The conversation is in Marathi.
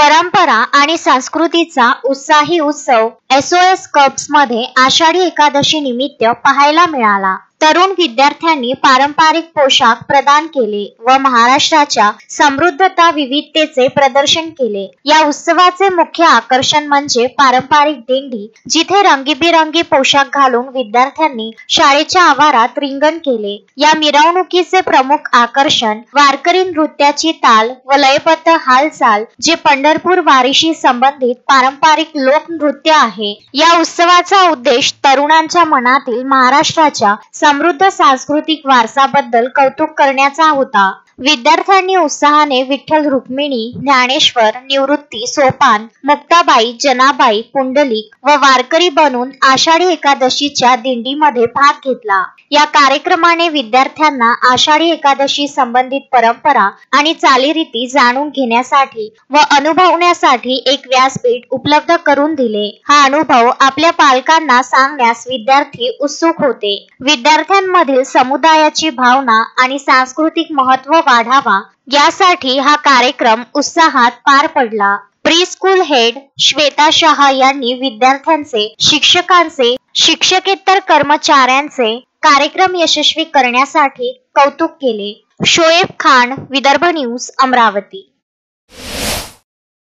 परंपरा आणि संस्कृतीचा उत्साही उत्सव SOS कप्स मध्ये आषाढी एकादशी निमित्त पाहायला मिळाला। तरुण विद्यार्थ्यांनी पारंपरिक पोशाख प्रदान केले व महाराष्ट्राच्या समृद्धता विविधतेचे प्रदर्शन केले। या उत्सवाचे मुख्य आकर्षण म्हणजे पारंपरिक दिंडी, जिथे रंगीबेरंगी पोशाख घालून विद्यार्थ्यांनी शाळेच्या आवारात रिंगण केले। या मिरवणुकीचे प्रमुख आकर्षण वारकरी नृत्याची ताल व लयबद्ध हालचाल, जे पंढरपूर वारीशी संबंधित पारंपरिक लोकनृत्य आहे। या उत्सवाचा उद्देश तरुणांच्या मनातील महाराष्ट्राच्या समृद्ध सांस्कृतिक वारसाबद्दल कौतुक करण्याचा होता। विद्यार्थ्यांनी उत्साहाने विठ्ठल रुक्मिणी, ज्ञानेश्वर, निवृत्ती, सोपान, मुक्ताबाई, जनाबाई, पुंडलिक व वारकरी बनून आषाढी एकादशीच्या दिंडीमध्ये भाग घेतला। या कार्यक्रमाने विद्यार्थ्यांना आषाढी एकादशी संबंधित परंपरा आणि चालीरीती जाणून घेण्यासाठी व अनुभवण्यासाठी एक व्यासपीठ उपलब्ध करून दिले। हा अनुभव आपल्या पालकांना सांगण्यास विद्यार्थी उत्सुक होते। विद्यार्थ्यांमधील समुदायाची भावना आणि सांस्कृतिक महत्त्व वाढावा यासाठी हा कार्यक्रम उत्साहात पार पडला। Pre school head Shweta Shah यांनी विद्यार्थ्यांचे, शिक्षकांचे, शिक्षकेतर कर्मचाऱ्यांचे कार्यक्रम यशस्वी करण्यासाठी कौतुक केले। शोएब खान, विदर्भ न्यूज, अमरावती।